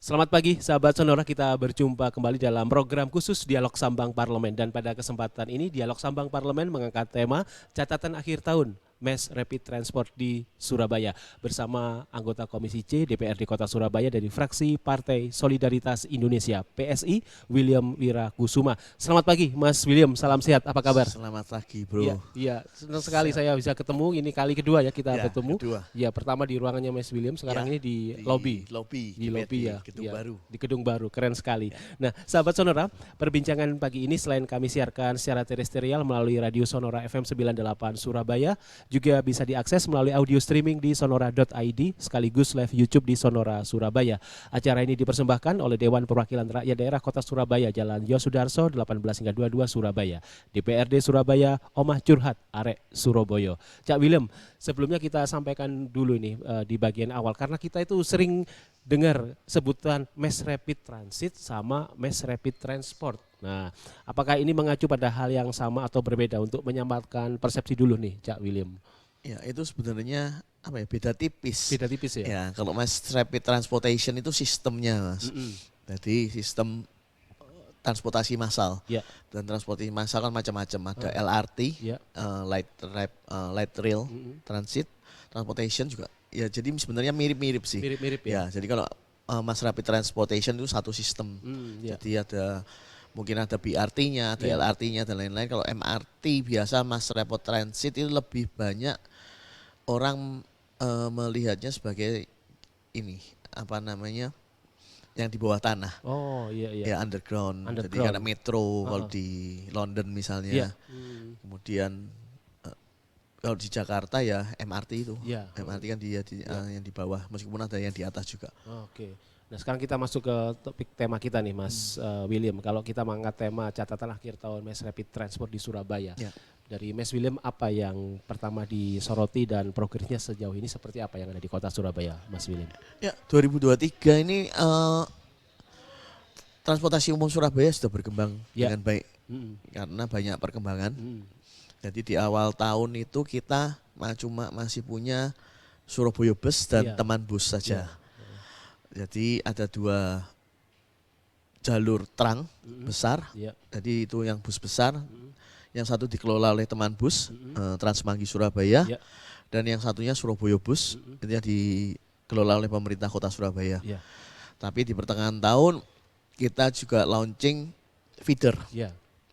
Selamat pagi sahabat Sonora, kita berjumpa kembali dalam program khusus Dialog Sambang Parlemen. Dan pada kesempatan ini Dialog Sambang Parlemen mengangkat tema catatan akhir tahun Mass Rapid Transport di Surabaya bersama anggota Komisi C DPRD Kota Surabaya dari fraksi Partai Solidaritas Indonesia PSI, William Wirakusuma. Selamat pagi Mas William, salam sehat, apa kabar? Selamat pagi bro. Iya, senang sekali saya bisa ketemu. Ini kali kedua ya kita Ya, bertemu. kedua. Ya, pertama di ruangannya Mas William, sekarang Ya, ini di di lobby. lobby, Di lobby ya, gedung baru. di gedung baru, keren sekali. Nah, sahabat Sonora, perbincangan pagi ini selain kami siarkan secara terestrial melalui radio Sonora FM 98 Surabaya, juga bisa diakses melalui audio streaming di sonora.id sekaligus live YouTube di Sonora Surabaya. Acara ini dipersembahkan oleh Dewan Perwakilan Rakyat Daerah Kota Surabaya, Jalan Yosudarso 18 hingga 22 Surabaya. DPRD Surabaya, Omah Curhat Arek Suroboyo. Cak Willem, sebelumnya kita sampaikan dulu nih di bagian awal karena kita itu sering dengar sebutan Mass Rapid Transit sama Mass Rapid Transport. Nah, apakah ini mengacu pada hal yang sama atau berbeda untuk menyamarkan persepsi dulu nih, Cak William? Ya itu sebenarnya apa ya, beda tipis. Beda tipis ya? Ya kalau Mass Rapid Transportation itu sistemnya Mas. Jadi sistem transportasi massal. Ya. Dan transportasi massal kan macam-macam. Ada LRT, Ya. light rail transit, transportation juga. Ya jadi sebenarnya mirip-mirip sih. Mirip-mirip Ya ya. jadi kalau Mass Rapid Transportation itu satu sistem. Ya. Jadi mungkin ada BRT-nya, ada Ya. LRT-nya dan lain-lain. Kalau MRT biasa Mass Rapid Transit itu lebih banyak orang melihatnya sebagai ini apa namanya yang di bawah tanah. Oh iya iya. Ya underground. Jadi Underground. karena metro kalau di London misalnya. Iya. Kemudian kalau di Jakarta ya MRT itu. Iya. MRT kan yang di bawah meskipun ada yang di atas juga. Oke. Nah sekarang kita masuk ke topik tema kita nih Mas William. Kalau kita mengangkat tema catatan akhir tahun Mass Rapid Transport di Surabaya. Ya. Dari Mas William apa yang pertama disoroti dan progresnya sejauh ini seperti apa yang ada di kota Surabaya, Mas William? Ya 2023 ini transportasi umum Surabaya sudah berkembang dengan baik karena banyak perkembangan. Jadi di awal tahun itu kita cuma masih punya Surabaya Bus dan Teman Bus saja. Jadi ada 2 jalur trang besar. Jadi itu yang bus besar. Yang satu dikelola oleh Teman Bus Transmanggi Surabaya. Dan yang satunya Surabaya Bus itu yang dikelola oleh pemerintah Kota Surabaya. Tapi di pertengahan tahun kita juga launching feeder.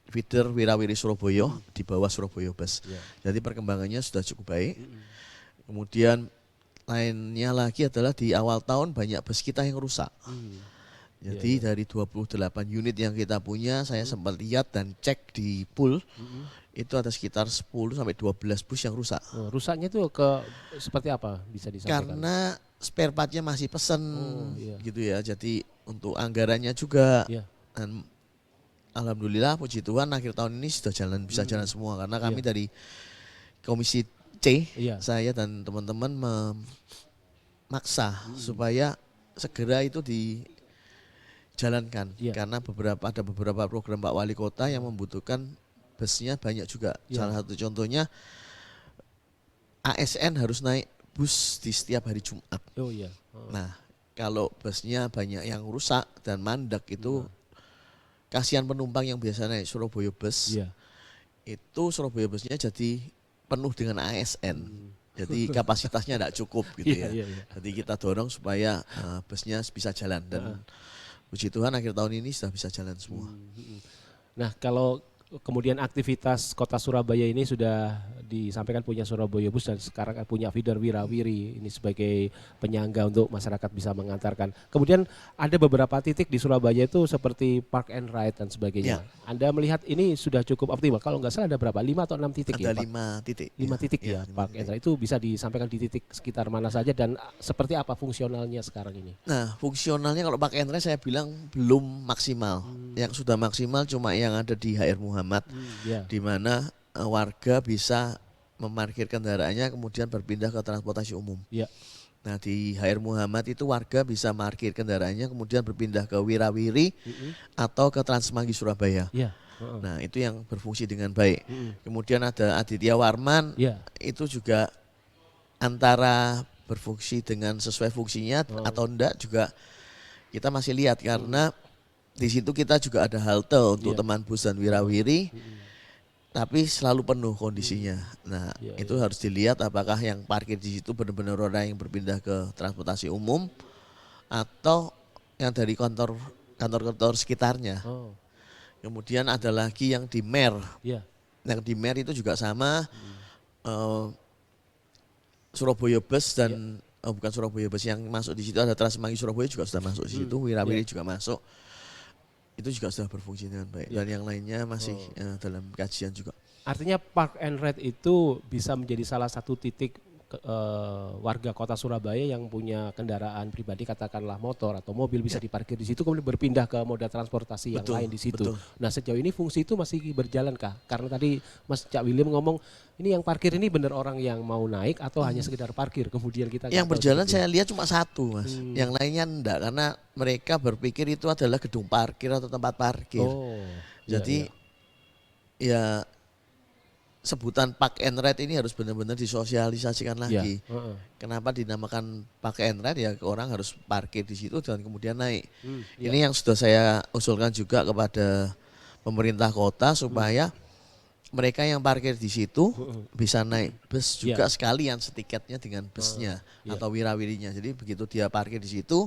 Feeder Wirawiri Surabaya di bawah Surabaya Bus. Jadi perkembangannya sudah cukup baik. Kemudian lainnya lagi adalah di awal tahun banyak bus kita yang rusak. Jadi dari 28 unit yang kita punya, saya sempat lihat dan cek di pool, itu ada sekitar 10 sampai 12 bus yang rusak. Rusaknya itu seperti apa bisa disampaikan? Karena spare partnya masih pesen gitu ya. Jadi untuk anggarannya juga. Dan alhamdulillah puji Tuhan akhir tahun ini sudah bisa jalan semua. Karena kami dari Komisi C, saya dan teman-teman memaksa supaya segera itu dijalankan. Karena ada beberapa program Pak Wali Kota yang membutuhkan busnya banyak juga. Salah satu contohnya ASN harus naik bus di setiap hari Jumat. Nah kalau busnya banyak yang rusak dan mandek itu kasihan penumpang yang biasa naik Surabaya Bus. Itu Surabaya Busnya jadi penuh dengan ASN. Jadi kapasitasnya tidak cukup gitu ya. Jadi kita dorong supaya busnya bisa jalan dan puji Tuhan akhir tahun ini sudah bisa jalan semua. Nah kalau kemudian aktivitas kota Surabaya ini sudah disampaikan punya Surabaya Bus dan sekarang punya feeder Wirawiri ini sebagai penyangga untuk masyarakat bisa mengantarkan. Kemudian ada beberapa titik di Surabaya itu seperti park and ride dan sebagainya. Anda melihat ini sudah cukup optimal. Kalau nggak salah ada berapa? 5 atau 6 titik ada ya? 5 titik. 5 titik ya park and ride. Itu bisa disampaikan di titik sekitar mana saja dan seperti apa fungsionalnya sekarang ini? Nah fungsionalnya kalau park and ride saya bilang belum maksimal. Yang sudah maksimal cuma yang ada di HR Muhammad. Di mana warga bisa memarkir kendaraannya kemudian berpindah ke transportasi umum. Nah di HR Muhammad itu warga bisa parkir kendaraannya kemudian berpindah ke Wirawiri atau ke Transmanggi Surabaya. Nah itu yang berfungsi dengan baik. Kemudian ada Aditya Warman, itu juga antara berfungsi dengan sesuai fungsinya atau enggak juga kita masih lihat karena di situ kita juga ada halte untuk teman bus dan wirawiri, tapi selalu penuh kondisinya. Nah itu harus dilihat apakah yang parkir di situ benar-benar orang yang berpindah ke transportasi umum atau yang dari kantor-kantor sekitarnya. Kemudian ada lagi yang di MER, yang di MER itu juga sama. Surabaya Bus dan bukan Surabaya Bus, yang masuk di situ ada Transmangi Surabaya juga sudah masuk di situ, Wirawiri juga masuk. Itu juga sudah berfungsi dengan baik dan yang lainnya masih dalam kajian juga. Artinya Park and Ride itu bisa menjadi salah satu titik warga kota Surabaya yang punya kendaraan pribadi, katakanlah motor atau mobil, bisa diparkir di situ kemudian berpindah ke moda transportasi yang lain di situ. Nah sejauh ini fungsi itu masih berjalan kah? Karena tadi Mas Cak William ngomong ini yang parkir ini benar orang yang mau naik atau hanya sekedar parkir kemudian kita. Yang berjalan saya lihat cuma satu Mas, yang lainnya enggak karena mereka berpikir itu adalah gedung parkir atau tempat parkir. Jadi ya sebutan Park and Ride ini harus benar-benar disosialisasikan lagi. Kenapa dinamakan Park and Ride, ya orang harus parkir di situ dan kemudian naik. Ini yang sudah saya usulkan juga kepada pemerintah kota supaya mereka yang parkir di situ bisa naik bus juga sekalian setiketnya dengan busnya atau wirawirinya. Jadi begitu dia parkir di situ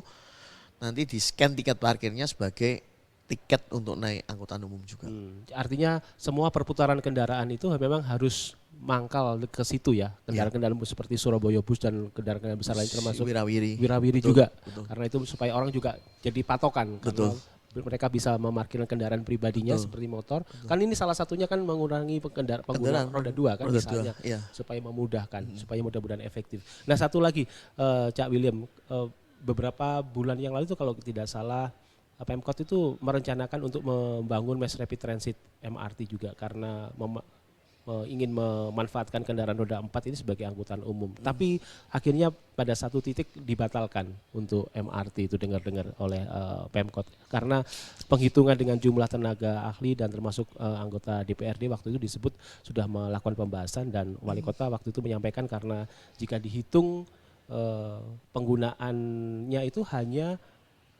nanti di scan tiket parkirnya sebagai tiket untuk naik angkutan umum juga. Artinya semua perputaran kendaraan itu memang harus mangkal ke situ ya. Kendaraan-kendaraan bus seperti Surabaya Bus dan kendaraan besar lain termasuk Wirawiri juga. Karena itu supaya orang juga jadi patokan. Karena mereka bisa memarkirkan kendaraan pribadinya seperti motor. Kan ini salah satunya kan mengurangi penggunaan roda dua kan misalnya. Supaya memudahkan, supaya mudah-mudahan efektif. Nah satu lagi Cak William, beberapa bulan yang lalu itu kalau tidak salah Pemkot itu merencanakan untuk membangun mass rapid transit MRT juga karena ingin memanfaatkan kendaraan roda 4 ini sebagai angkutan umum. Tapi akhirnya pada satu titik dibatalkan untuk MRT itu dengar-dengar oleh Pemkot karena penghitungan dengan jumlah tenaga ahli dan termasuk anggota DPRD waktu itu disebut sudah melakukan pembahasan dan wali kota waktu itu menyampaikan karena jika dihitung penggunaannya itu hanya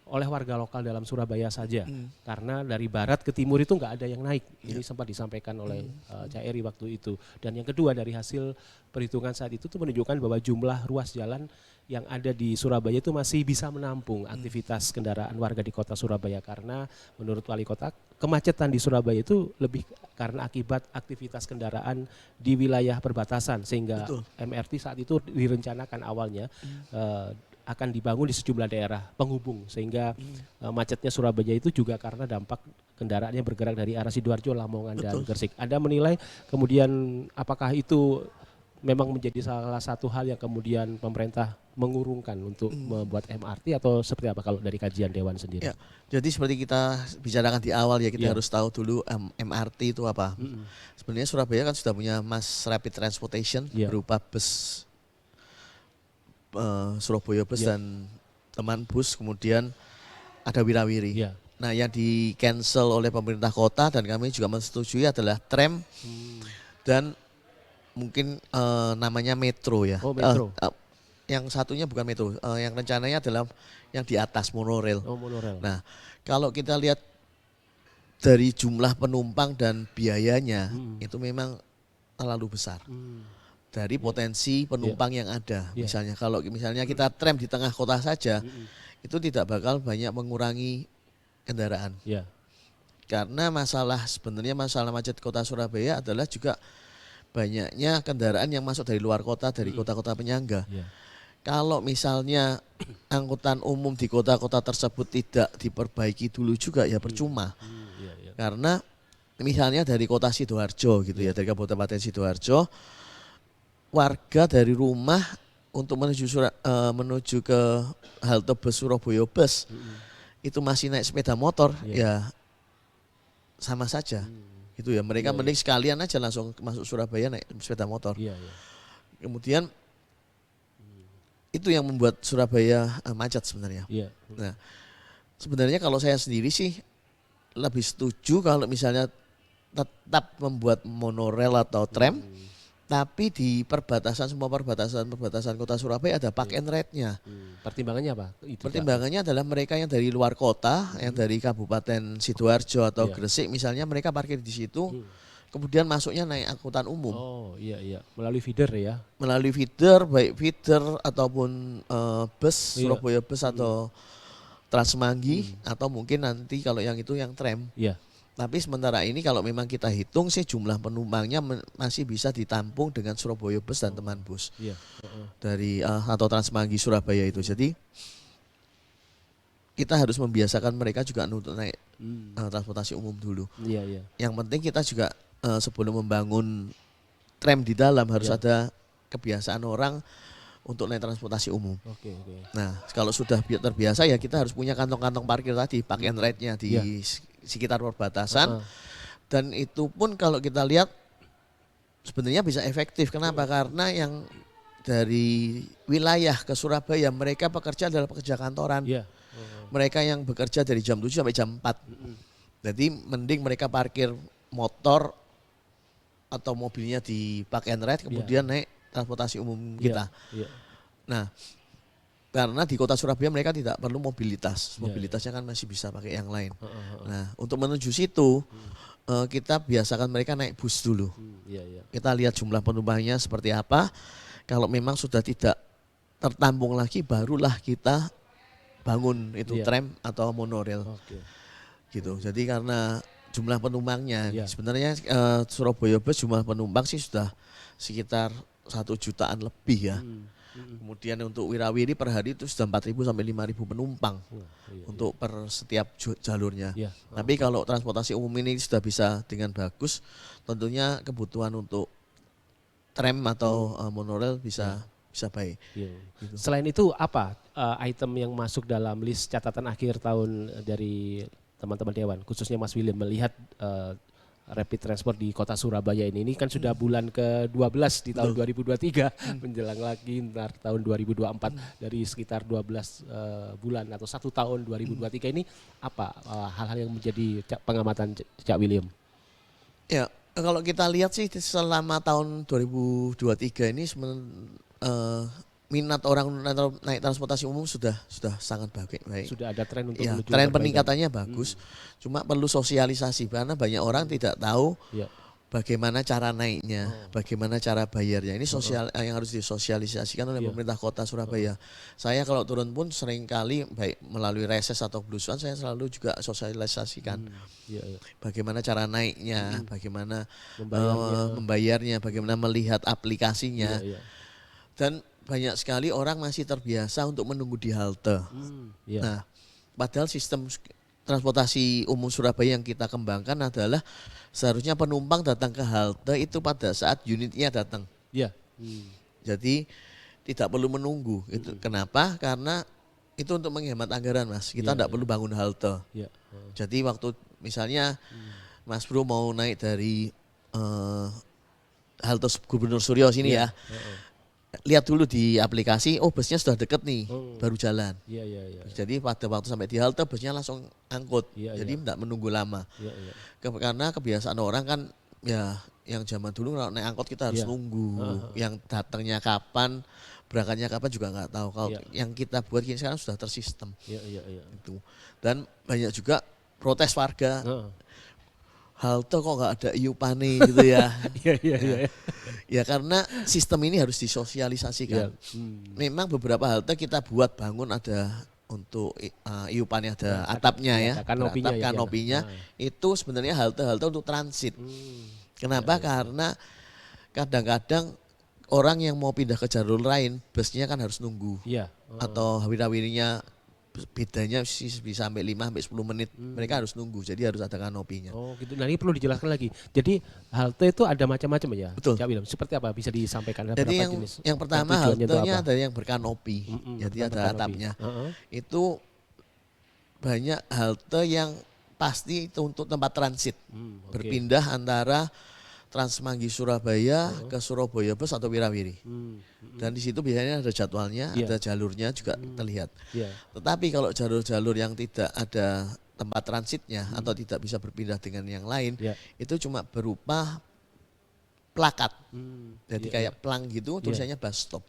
oleh warga lokal dalam Surabaya saja, karena dari barat ke timur itu nggak ada yang naik. Ini sempat disampaikan oleh Cak Eri waktu itu. Dan yang kedua dari hasil perhitungan saat itu tuh menunjukkan bahwa jumlah ruas jalan yang ada di Surabaya itu masih bisa menampung aktivitas kendaraan warga di kota Surabaya karena menurut wali kota kemacetan di Surabaya itu lebih karena akibat aktivitas kendaraan di wilayah perbatasan sehingga MRT saat itu direncanakan awalnya akan dibangun di sejumlah daerah penghubung sehingga macetnya Surabaya itu juga karena dampak kendaraannya bergerak dari arah Sidoarjo, Lamongan dan Gresik. Anda menilai kemudian apakah itu memang menjadi salah satu hal yang kemudian pemerintah mengurungkan untuk membuat MRT atau seperti apa kalau dari kajian Dewan sendiri? Ya, jadi seperti kita bicarakan di awal ya kita harus tahu dulu MRT itu apa. Sebenarnya Surabaya kan sudah punya mass rapid transportation berupa bus Surabaya Bus dan teman bus, kemudian ada Wirawiri. Nah yang di cancel oleh pemerintah kota dan kami juga menyetujui adalah tram dan mungkin namanya metro ya. Metro. Yang satunya bukan metro, yang rencananya adalah yang di atas monorail. Monorail. Nah kalau kita lihat dari jumlah penumpang dan biayanya itu memang terlalu besar. Dari potensi penumpang yang ada. Misalnya kalau misalnya kita tram di tengah kota saja, itu tidak bakal banyak mengurangi kendaraan. Karena sebenarnya masalah macet kota Surabaya adalah juga banyaknya kendaraan yang masuk dari luar kota, dari kota-kota penyangga. Kalau misalnya angkutan umum di kota-kota tersebut tidak diperbaiki dulu juga ya percuma. Karena misalnya dari kota Sidoarjo gitu ya, dari Kabupaten Sidoarjo, warga dari rumah untuk menuju ke halte bus Surabaya Bus itu masih naik sepeda motor ya sama saja. Itu ya mereka mending sekalian aja langsung masuk Surabaya naik sepeda motor. Kemudian itu yang membuat Surabaya macet sebenarnya. Nah, sebenarnya kalau saya sendiri sih lebih setuju kalau misalnya tetap membuat monorail atau tram Tapi di semua perbatasan kota Surabaya ada park and ride-nya. Pertimbangannya apa? Pertimbangannya adalah mereka yang dari luar kota, yang dari Kabupaten Sidoarjo atau Gresik misalnya, mereka parkir di situ, kemudian masuknya naik angkutan umum. Oh iya, melalui feeder ya? Melalui feeder, baik feeder ataupun bus, Surabaya bus atau Transmanggi, atau mungkin nanti kalau yang itu yang tram. Iya. Tapi sementara ini kalau memang kita hitung sih jumlah penumpangnya masih bisa ditampung dengan Surabaya Bus dan teman bus dari atau Transmanggi Surabaya itu. Jadi kita harus membiasakan mereka juga untuk naik transportasi umum dulu. Iya. Yang penting kita juga sebelum membangun tram di dalam harus ada kebiasaan orang untuk naik transportasi umum. Oke. Nah kalau sudah terbiasa ya kita harus punya kantong-kantong parkir tadi, park and ride-nya di sekitar perbatasan. Dan itu pun kalau kita lihat sebenarnya bisa efektif. Kenapa? Karena yang dari wilayah ke Surabaya mereka pekerja adalah pekerja kantoran. Mereka yang bekerja dari jam 7 sampai jam 4. Jadi mending mereka parkir motor atau mobilnya di park and ride kemudian naik transportasi umum kita. Nah, karena di kota Surabaya mereka tidak perlu mobilitas. Mobilitasnya kan masih bisa pakai yang lain. Nah, untuk menuju situ kita biasakan mereka naik bus dulu. Kita lihat jumlah penumpangnya seperti apa. Kalau memang sudah tidak tertampung lagi, barulah kita bangun itu tram atau monorail. Gitu. Jadi karena jumlah penumpangnya sebenarnya Surabaya Bus jumlah penumpang sih sudah sekitar 1 jutaan lebih ya. Kemudian untuk Wirawiri per hari itu sudah 4.000 sampai 5.000 penumpang untuk per setiap jalurnya. Tapi kalau transportasi umum ini sudah bisa dengan bagus, tentunya kebutuhan untuk tram atau monorail bisa baik. Gitu. Selain itu apa item yang masuk dalam list catatan akhir tahun dari teman-teman Dewan, khususnya Mas William melihat rapid transport di kota Surabaya ini kan sudah bulan ke-12 di tahun 2023 menjelang lagi ntar tahun 2024 dari sekitar 12 bulan atau 1 tahun 2023 ini apa hal-hal yang menjadi pengamatan Cak William? Ya kalau kita lihat sih selama tahun 2023 ini minat orang naik transportasi umum sudah sangat baik. Sudah ada tren untuk menuju tren peningkatannya bagus. Cuma perlu sosialisasi karena banyak orang tidak tahu bagaimana cara naiknya, bagaimana cara bayarnya. Ini yang harus disosialisasikan oleh pemerintah kota Surabaya. Saya kalau turun pun seringkali baik melalui reses atau belusuan saya selalu juga sosialisasikan. Bagaimana cara naiknya, bagaimana membayarnya, bagaimana melihat aplikasinya. Dan banyak sekali orang masih terbiasa untuk menunggu di halte. Nah, padahal sistem transportasi umum Surabaya yang kita kembangkan adalah seharusnya penumpang datang ke halte itu pada saat unitnya datang. Jadi tidak perlu menunggu. Itu kenapa? Karena itu untuk menghemat anggaran, Mas. Kita tidak perlu bangun halte. Jadi waktu misalnya Mas Bro mau naik dari halte Gubernur Suryo sini ya. Lihat dulu di aplikasi, busnya sudah deket nih, baru jalan. Jadi pada waktu sampai di halte busnya langsung angkut, jadi tidak menunggu lama. Karena kebiasaan orang kan ya yang zaman dulu kalau naik angkot kita harus nunggu, yang datangnya kapan, berangkatnya kapan juga nggak tahu. Kalau yang kita buat ini sekarang sudah tersistem. Itu. Dan banyak juga protes warga. Halte kok nggak ada iupane gitu ya. Ya karena sistem ini harus disosialisasikan. Memang beberapa halte kita buat bangun ada untuk iupannya ada atapnya ya, kanopinya. Itu sebenarnya halte-halte untuk transit. Kenapa? Karena kadang-kadang orang yang mau pindah ke jalur lain, busnya kan harus nunggu. Atau wirawirinya bedanya bisa sampai 5 sampai 10 menit. Mereka harus nunggu. Jadi harus ada kanopinya. Oh, gitu. Nah, ini perlu dijelaskan lagi. Jadi halte itu ada macam-macam ya? Betul. Cak William, seperti apa bisa disampaikan? Jadi yang pertama haltenya ada yang berkanopi. Jadi ada atapnya. Itu banyak halte yang pasti itu untuk tempat transit. Berpindah antara Transmanggi Surabaya ke Surabaya Bus atau Wirawiri. Dan di situ biasanya ada jadwalnya, ada jalurnya juga terlihat. Tetapi kalau jalur-jalur yang tidak ada tempat transitnya atau tidak bisa berpindah dengan yang lain, itu cuma berupa plakat. Jadi Iya, kayak plang gitu tulisannya bus stop.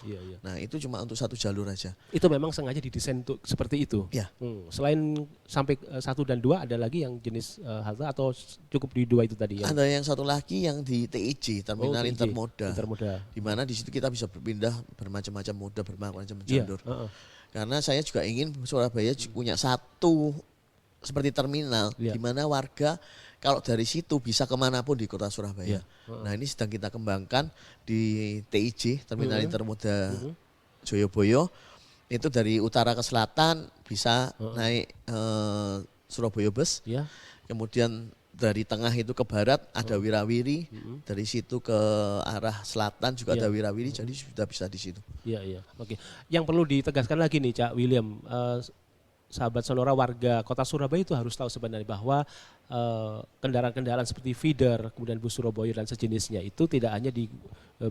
Iya, iya. Nah itu cuma untuk satu jalur aja. Itu memang sengaja didesain untuk seperti itu. Ya. Selain sampai 1 dan 2 ada lagi yang jenis halte atau cukup di 2 itu tadi ya? Ada yang satu lagi yang di TIJ, Terminal TIJ, Intermoda. Intermoda. Di mana di situ kita bisa berpindah bermacam-macam moda, bermacam-macam Iya, jalur. Karena saya juga ingin Surabaya punya satu seperti terminal, di mana warga kalau dari situ bisa kemanapun di kota Surabaya. Nah ini sedang kita kembangkan di TIJ, Terminal Intermoda Joyoboyo. Itu dari utara ke selatan bisa naik Surabaya Bus. Kemudian dari tengah itu ke barat ada Wirawiri, dari situ ke arah selatan juga ada Wirawiri, jadi sudah bisa di situ. Iya, iya. Oke. Yang perlu ditegaskan lagi nih Cak William, sahabat Sonora, warga kota Surabaya itu harus tahu sebenarnya bahwa kendaraan-kendaraan seperti feeder, kemudian bus Surabaya dan sejenisnya itu tidak hanya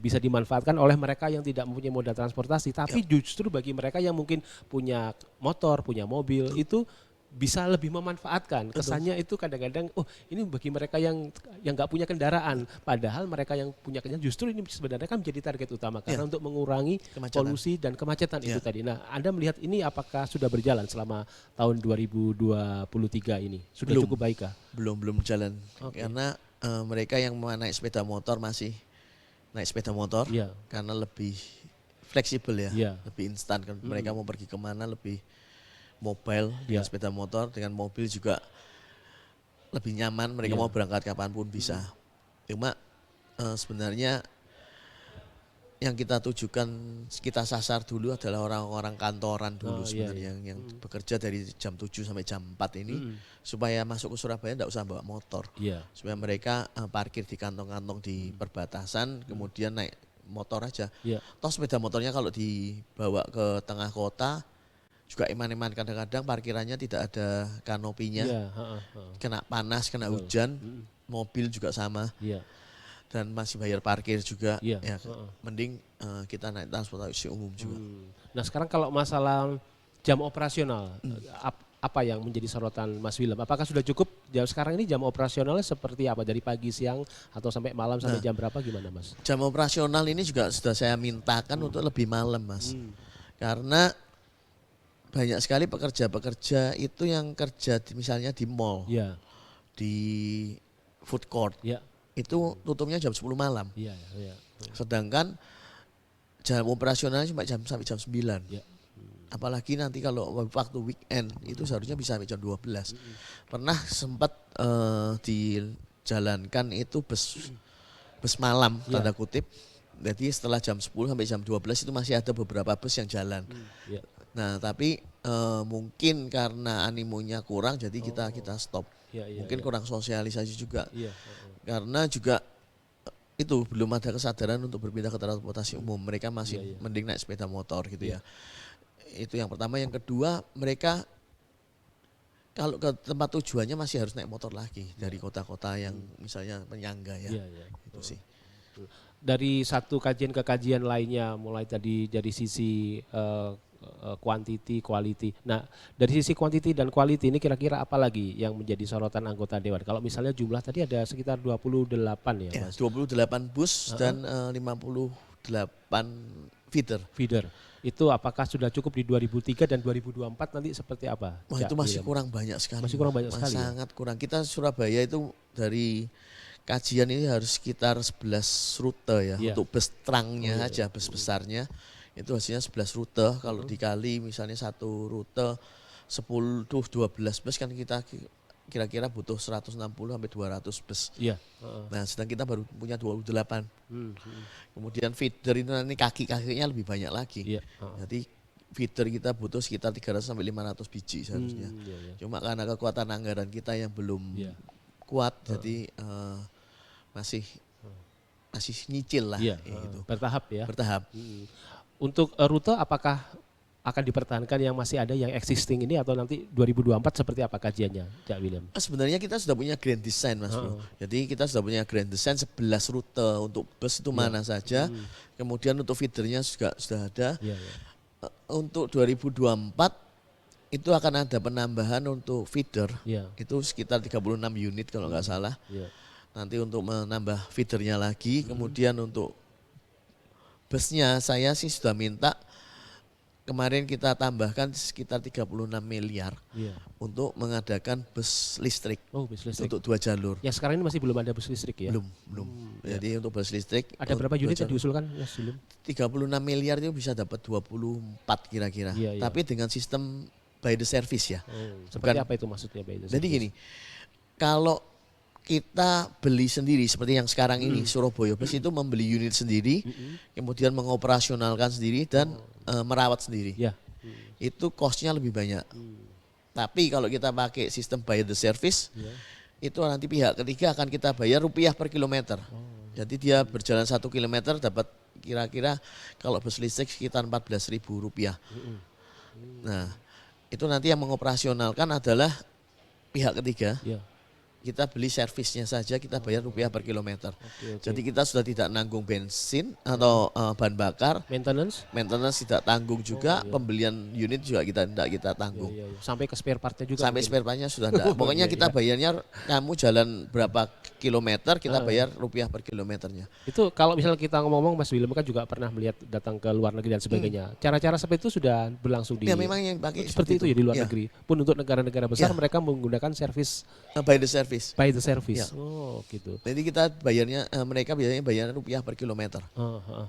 bisa dimanfaatkan oleh mereka yang tidak mempunyai moda transportasi, tapi justru bagi mereka yang mungkin punya motor, punya mobil, itu bisa lebih memanfaatkan. Kesannya itu kadang-kadang, oh ini bagi mereka yang nggak punya kendaraan, padahal mereka yang punya kendaraan justru ini sebenarnya kan menjadi target utama karena untuk mengurangi polusi dan kemacetan itu tadi. Nah, Anda melihat ini apakah sudah berjalan selama tahun 2023 ini? Sudah cukup baikkah? Belum jalan. Karena mereka yang mau naik sepeda motor masih naik sepeda motor karena lebih fleksibel ya, lebih instan. Mereka mau pergi kemana lebih mobile dengan sepeda motor, dengan mobil juga lebih nyaman, mereka mau berangkat kapanpun bisa. Cuma sebenarnya yang kita tujukan, kita sasar dulu adalah orang-orang kantoran dulu sebenarnya yang bekerja dari jam 7 sampai jam 4 ini supaya masuk ke Surabaya enggak usah bawa motor. Supaya mereka parkir di kantong-kantong di perbatasan, kemudian naik motor aja. Toh sepeda motornya kalau dibawa ke tengah kota juga iman-iman kadang-kadang parkirannya tidak ada kanopinya, kena panas, kena hujan, mobil juga sama, dan masih bayar parkir juga, mending kita naik transportasi umum juga. Nah sekarang kalau masalah jam operasional, apa yang menjadi sorotan Mas William? Apakah sudah cukup? Sekarang ini jam operasionalnya seperti apa? Dari pagi, siang, atau sampai malam, sampai jam berapa gimana Mas? Jam operasional ini juga sudah saya mintakan untuk lebih malam Mas, karena banyak sekali pekerja-pekerja itu yang kerja misalnya di mall, di food court, itu tutupnya jam 10 malam. Sedangkan jam operasionalnya sampai jam 9. Apalagi nanti kalau waktu weekend itu seharusnya bisa sampai jam 12. Pernah sempat dijalankan itu bus malam tanda kutip. Jadi setelah jam 10 sampai jam 12 itu masih ada beberapa bus yang jalan. Nah tapi mungkin karena animonya kurang jadi kita stop. Mungkin kurang sosialisasi juga. Karena juga itu belum ada kesadaran untuk berpindah ke transportasi umum. Mereka masih mending naik sepeda motor gitu ya. Itu yang pertama. Yang kedua, mereka kalau ke tempat tujuannya masih harus naik motor lagi dari kota-kota yang misalnya penyangga ya. Itu sih. Dari satu kajian ke kajian lainnya, mulai tadi dari sisi quantity, quality. Nah, dari sisi quantity dan quality ini kira-kira apa lagi yang menjadi sorotan anggota Dewan? Kalau misalnya jumlah tadi ada sekitar 28 ya Mas? 28 bus dan 58 feeder. Feeder. Itu apakah sudah cukup di 2003 dan 2024 nanti seperti apa? Wah itu masih kurang banyak sekali. Masih kurang banyak sekali. Sangat kurang. Kita Surabaya itu dari kajian ini harus sekitar 11 rute ya. Untuk bus trangnya aja, bus besarnya. Itu hasilnya 11 rute, kalau dikali misalnya satu rute 10-12 bus kan kita kira-kira butuh 160 sampai 200 bus. Nah, sedang kita baru punya 28. Kemudian feeder itu nanti kaki-kakinya lebih banyak lagi. Jadi feeder kita butuh sekitar 300 sampai 500 biji seharusnya. Cuma karena kekuatan anggaran kita yang belum kuat, jadi masih nyicil lah. Gitu. Bertahap ya. Bertahap. Untuk rute apakah akan dipertahankan yang masih ada yang existing ini atau nanti 2024 seperti apa kajiannya, Cak William? Sebenarnya kita sudah punya grand design Mas Bro. Jadi kita sudah punya grand design 11 rute untuk bus itu mana saja. Kemudian untuk feedernya juga sudah ada. Untuk 2024 itu akan ada penambahan untuk feeder. Itu sekitar 36 unit kalau nggak salah. Nanti untuk menambah feedernya lagi, kemudian untuk busnya saya sih sudah minta kemarin kita tambahkan sekitar 36 miliar untuk mengadakan bus listrik. Oh, bus listrik. Untuk 2 jalur. Ya sekarang ini masih belum ada bus listrik ya? Belum. Jadi untuk bus listrik. Ada berapa unit yang diusulkan Mas William? 36 miliar itu bisa dapat 24 kira-kira. Tapi dengan sistem by the service ya. Seperti apa itu maksudnya by the service? Jadi gini, kalau kita beli sendiri seperti yang sekarang ini Surabaya Bus itu membeli unit sendiri, kemudian mengoperasionalkan sendiri dan merawat sendiri. Itu cost-nya lebih banyak. Tapi kalau kita pakai sistem by the service, itu nanti pihak ketiga akan kita bayar rupiah per kilometer. Jadi dia berjalan 1 kilometer dapat kira-kira kalau bus listrik sekitar 14.000 rupiah. Nah, itu nanti yang mengoperasionalkan adalah pihak ketiga. Kita beli servisnya saja, kita bayar rupiah per kilometer. Jadi kita sudah tidak nanggung bensin atau bahan bakar. Maintenance tidak tanggung juga, pembelian unit juga tidak kita tanggung. Sampai ke spare partnya juga. Sampai spare partnya sudah tidak. Pokoknya kita bayarnya kamu jalan berapa kilometer, kita bayar rupiah per kilometernya. Itu kalau misalnya kita ngomong Mas William kan juga pernah melihat datang ke luar negeri dan sebagainya. Cara-cara seperti itu sudah berlangsung di. Ya memang yang pakai seperti itu ya di luar negeri. Pun untuk negara-negara besar mereka menggunakan servis by the service. By the service. Oh, gitu. Jadi kita bayarnya mereka biasanya bayar rupiah per kilometer.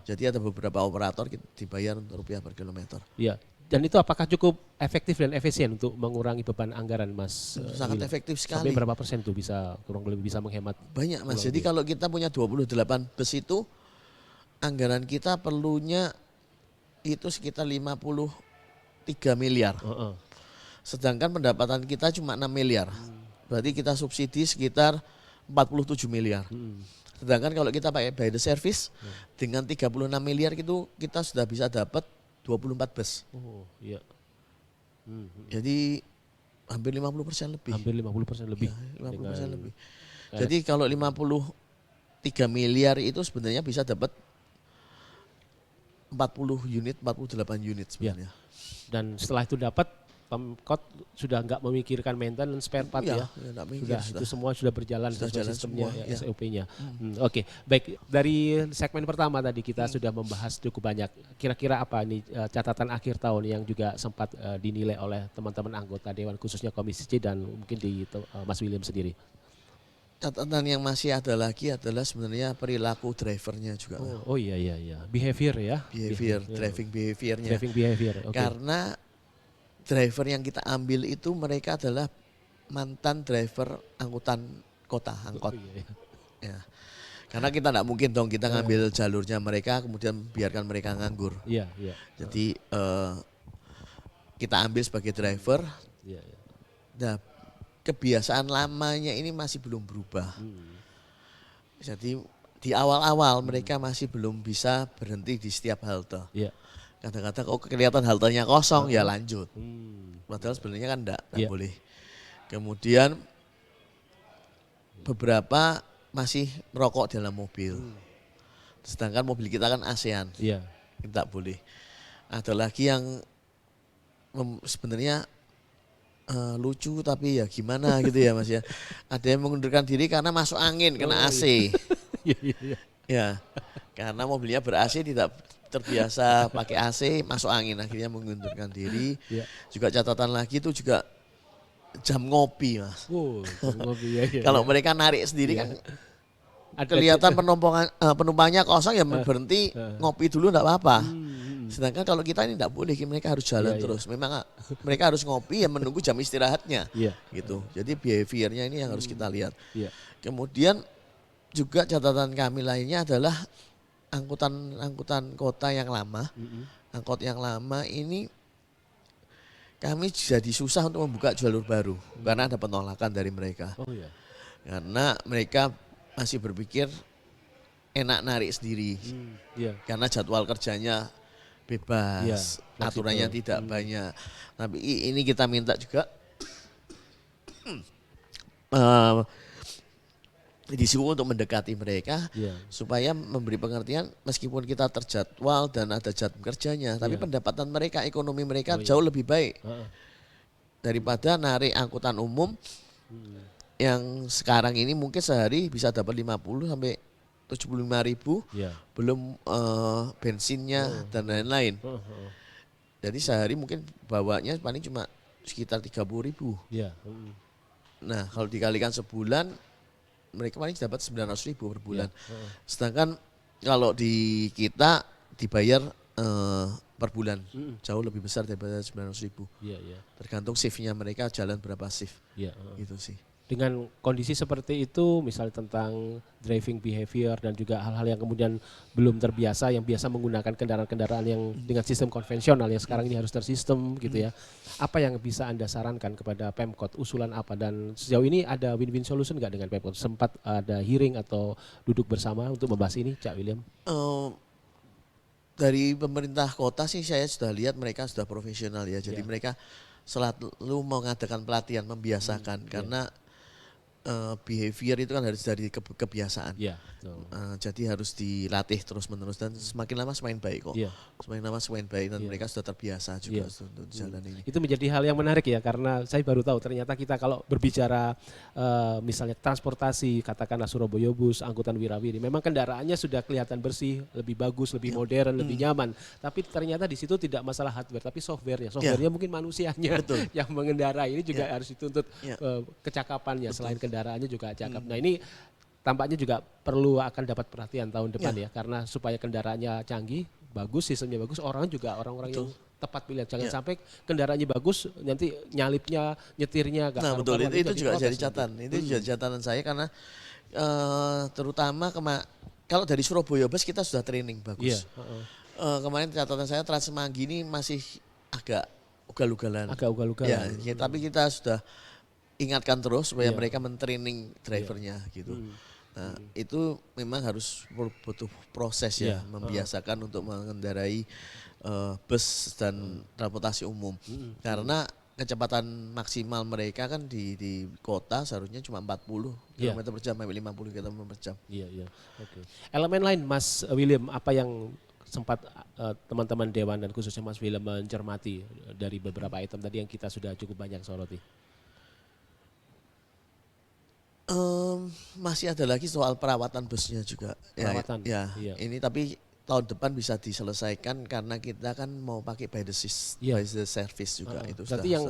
Jadi ada beberapa operator dibayar untuk rupiah per kilometer. Iya. Dan itu apakah cukup efektif dan efisien untuk mengurangi beban anggaran, Mas? Sangat efektif sekali. Sampai berapa persen tuh bisa kurang lebih bisa menghemat? Banyak, Mas. Jadi kalau kita punya 28 bus itu anggaran kita perlunya itu sekitar 53 miliar. Sedangkan pendapatan kita cuma 6 miliar. Berarti kita subsidi sekitar 47 miliar. Sedangkan kalau kita pakai by the service dengan 36 miliar itu kita sudah bisa dapat 24 bus. Oh, iya. Jadi hampir 50% lebih. Hampir 50% lebih. Ya, 50% lebih. Jadi kalau 53 miliar itu sebenarnya bisa dapat 40 unit, 48 unit sebenarnya. Dan setelah itu dapat Pemkot sudah nggak memikirkan maintenance spare part ya. Sudah itu semua sudah berjalan sesuai sistemnya ya, SOP-nya. Oke, baik dari segmen pertama tadi kita sudah membahas cukup banyak. Kira-kira apa nih catatan akhir tahun yang juga sempat dinilai oleh teman-teman anggota Dewan khususnya Komisi C dan mungkin di Mas William sendiri? Catatan yang masih ada lagi adalah sebenarnya perilaku drivernya juga. Oh iya. Behavior ya. Driving behaviornya. Driving behavior. Okay. Karena driver yang kita ambil itu mereka adalah mantan driver angkutan kota, angkot. Ya. Karena kita tidak mungkin dong kita ngambil jalurnya mereka kemudian biarkan mereka nganggur. Jadi kita ambil sebagai driver. Nah, kebiasaan lamanya ini masih belum berubah. Jadi di awal-awal mereka masih belum bisa berhenti di setiap halte. Kadang-kadang kok kelihatan haltenya kosong ya lanjut. Padahal sebenarnya kan enggak boleh. Kemudian beberapa masih merokok dalam mobil. Sedangkan mobil kita kan ASEAN. Tidak boleh. Ada lagi yang sebenarnya lucu tapi ya gimana gitu ya Mas ya. Ada yang mengundurkan diri karena masuk angin kena AC. Ya. Karena mobilnya ber-AC tidak terbiasa pakai AC, masuk angin akhirnya mengundurkan diri. Juga catatan lagi itu juga jam ngopi Mas. Jam ngopi ya. Kalau mereka narik sendiri kan kelihatan penumpangnya kosong ya berhenti ngopi dulu enggak apa-apa. Sedangkan kalau kita ini enggak boleh, mereka harus jalan terus. Memang mereka harus ngopi ya menunggu jam istirahatnya. Gitu. Jadi behaviornya ini yang harus kita lihat. Kemudian juga catatan kami lainnya adalah angkutan kota yang lama, angkot yang lama ini kami jadi susah untuk membuka jalur baru karena ada penolakan dari mereka. Karena mereka masih berpikir enak narik sendiri, karena jadwal kerjanya bebas, aturannya tidak banyak. Tapi ini kita minta juga disuruh untuk mendekati mereka supaya memberi pengertian meskipun kita terjadwal dan ada jam kerjanya, tapi pendapatan mereka, ekonomi mereka jauh lebih baik daripada narik angkutan umum yang sekarang ini mungkin sehari bisa dapat 50 sampai 75.000, belum bensinnya dan lain-lain. Jadi sehari mungkin bawanya paling cuma sekitar 30.000. Nah kalau dikalikan sebulan, mereka paling dapat 900.000 per bulan. Sedangkan kalau di kita dibayar per bulan jauh lebih besar daripada 900.000. Tergantung shiftnya mereka jalan berapa shift. Gitu sih. Dengan kondisi seperti itu, misalnya tentang driving behavior dan juga hal-hal yang kemudian belum terbiasa, yang biasa menggunakan kendaraan-kendaraan yang dengan sistem konvensional yang sekarang ini harus tersistem gitu ya. Apa yang bisa Anda sarankan kepada Pemkot, usulan apa, dan sejauh ini ada win-win solution nggak dengan Pemkot? Sempat ada hearing atau duduk bersama untuk membahas ini, Cak William? Dari pemerintah kota sih saya sudah lihat mereka sudah profesional ya. Jadi mereka selalu mengadakan pelatihan, membiasakan karena behavior itu kan harus dari kebiasaan. Jadi harus dilatih terus-menerus dan semakin lama semakin baik kok. Semakin lama semakin baik dan mereka sudah terbiasa juga untuk jalan ini. Itu menjadi hal yang menarik ya, karena saya baru tahu ternyata kita kalau berbicara misalnya transportasi, katakanlah Surabaya Bus, angkutan Wirawiri, memang kendaraannya sudah kelihatan bersih, lebih bagus, lebih modern, lebih nyaman. Tapi ternyata di situ tidak masalah hardware, tapi softwarenya. Softwarenya mungkin manusianya yang mengendarai ini juga harus dituntut kecakapannya. Selain kendaraannya juga cakep. Nah ini tampaknya juga perlu akan dapat perhatian tahun depan ya, karena supaya kendaraannya canggih, bagus, sistemnya bagus, orang-orang yang tepat pilihan. Jangan sampai kendaraannya bagus, nanti nyalipnya, nyetirnya gak karuan. Betul, itu juga jadi catatan. Itu juga catatan saya karena terutama kalau dari Surabaya Bus kita sudah training bagus. Kemarin catatan saya Trans Semanggi ini masih agak ugal-ugalan. Ya, tapi kita sudah ingatkan terus supaya mereka men-training drivernya gitu. Nah, itu memang harus butuh proses ya, membiasakan untuk mengendarai bus dan transportasi umum. Karena kecepatan maksimal mereka kan di kota seharusnya cuma 40 km per jam sampai 50 km per jam. Elemen lain Mas William, apa yang sempat teman-teman Dewan dan khususnya Mas William mencermati dari beberapa item tadi yang kita sudah cukup banyak soroti? Masih ada lagi soal perawatan busnya juga. Perawatan. Ini tapi tahun depan bisa diselesaikan karena kita kan mau pakai by the service juga itu. Berarti yang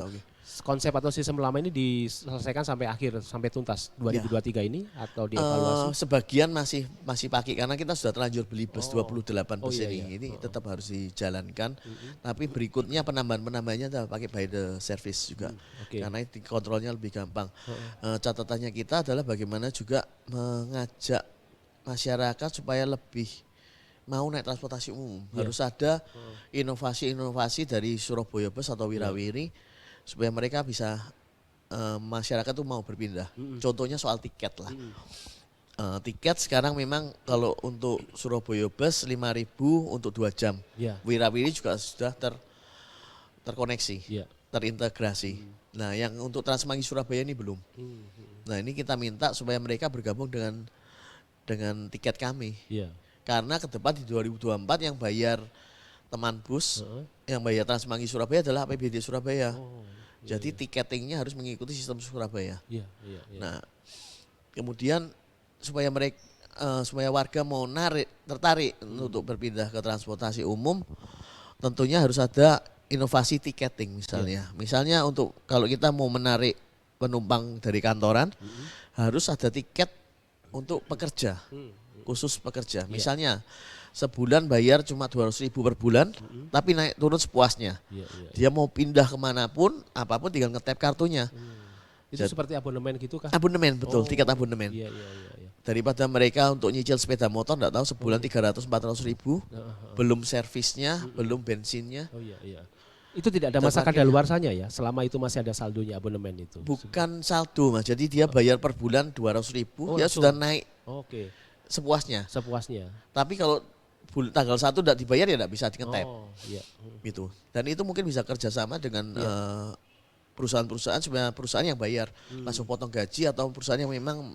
konsep atau sistem lama ini diselesaikan sampai akhir, sampai tuntas 2023 ini atau dievaluasi? Sebagian masih pakai karena kita sudah terlanjur beli bus 28 bus ini tetap harus dijalankan. Tapi berikutnya penambahan-penambahannya adalah pakai by the service juga. Karena kontrolnya lebih gampang. Catatannya kita adalah bagaimana juga mengajak masyarakat supaya lebih mau naik transportasi umum. Harus ada inovasi-inovasi dari Surabaya Bus atau Wirawiri supaya mereka bisa masyarakat tuh mau berpindah. Contohnya soal tiket lah. Tiket sekarang memang kalau untuk Surabaya Bus 5.000 untuk 2 jam. Wirawiri juga sudah terkoneksi, terintegrasi. Nah, yang untuk Trans Semanggi Surabaya ini belum. Nah, ini kita minta supaya mereka bergabung dengan tiket kami. Karena ke depan di 2024 yang bayar teman bus, yang bayar Trans Semanggi Surabaya adalah APBD Surabaya. Jadi tiketingnya harus mengikuti sistem Surabaya. Nah, kemudian supaya warga mau tertarik untuk berpindah ke transportasi umum, tentunya harus ada inovasi tiketing misalnya. Misalnya untuk kalau kita mau menarik penumpang dari kantoran, harus ada tiket untuk pekerja, khusus pekerja. Misalnya sebulan bayar cuma 200.000 per bulan, tapi naik turun sepuasnya. Dia mau pindah kemanapun, apapun tinggal ngetap kartunya. Itu seperti abonemen gitu kah? Abonemen, betul, tiket abonemen. Daripada mereka untuk nyicil sepeda motor, enggak tahu sebulan 300-400.000, belum servisnya, belum bensinnya. Itu tidak ada masa kadaluarsanya ya, selama itu masih ada saldonya abonemen itu? Bukan saldo Mas, jadi dia bayar per bulan 200.000, dia sudah naik sepuasnya. Tapi kalau tanggal 1 tidak dibayar ya tidak bisa di-ngetap. Gitu. Dan itu mungkin bisa kerjasama dengan perusahaan-perusahaan supaya perusahaan yang bayar langsung potong gaji atau perusahaan yang memang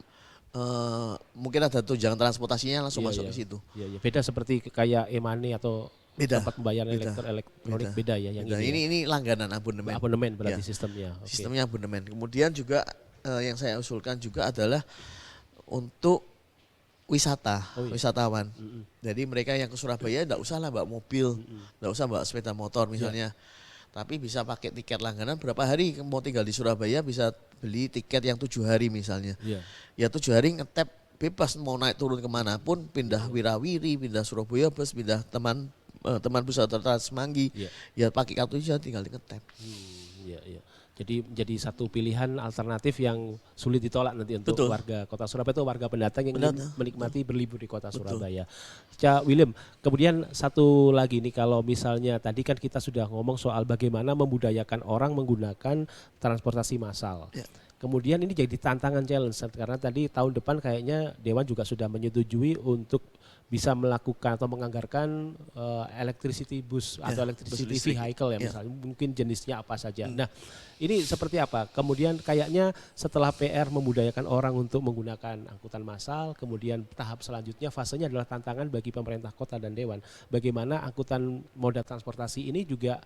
mungkin ada tunjangan transportasinya langsung masuk ke situ. Beda seperti kayak e-money atau tempat pembayaran elektronik beda ya yang ini langganan abonemen. Abonemen berarti sistemnya. Sistemnya abonemen. Kemudian juga yang saya usulkan juga adalah untuk wisatawan. Jadi mereka yang ke Surabaya enggak usah lah bawa mobil, enggak usah bawa sepeda motor misalnya. Tapi bisa pakai tiket langganan berapa hari mau tinggal di Surabaya bisa beli tiket yang 7 hari misalnya. Ya 7 hari ngetap bebas mau naik turun kemanapun, pindah Wirawiri, pindah Surabaya Bus, pindah teman bus atau Semanggi. Ya pakai kartu saja tinggal ngetap. Jadi satu pilihan alternatif yang sulit ditolak nanti untuk warga Kota Surabaya atau warga pendatang yang ingin menikmati berlibur di Kota Surabaya. Cak William, kemudian satu lagi nih kalau misalnya tadi kan kita sudah ngomong soal bagaimana membudayakan orang menggunakan transportasi massal. Kemudian ini jadi tantangan challenge karena tadi tahun depan kayaknya Dewan juga sudah menyetujui untuk bisa melakukan atau menganggarkan electricity bus atau electricity vehicle ya misalnya mungkin jenisnya apa saja. Nah ini seperti apa? Kemudian kayaknya setelah PR membudayakan orang untuk menggunakan angkutan massal, kemudian tahap selanjutnya fasenya adalah tantangan bagi pemerintah kota dan Dewan. Bagaimana angkutan moda transportasi ini juga